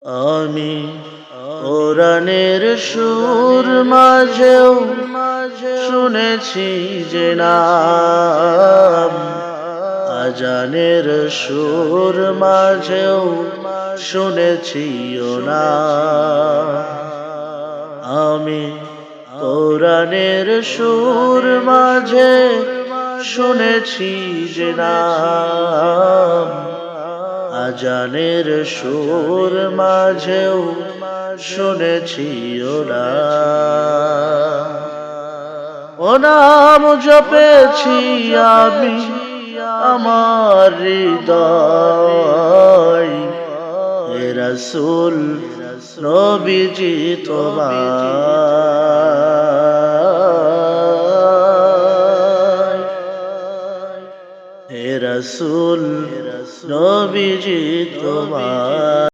আমি কোরআনের সুর মাঝেও শুনেছি যে নাম, আজানের সুর মাঝেও শুনেছি ও নাম। আমি কোরআনের সুর মাঝে শুনেছি যে নাম, আজানের সুর মাঝেও শুনেছি ও নাম জপেছি আমি আমার হৃদয়, হে রাসূল নবীজি তোমায়, হে রাসূল নবীজি তোমায়।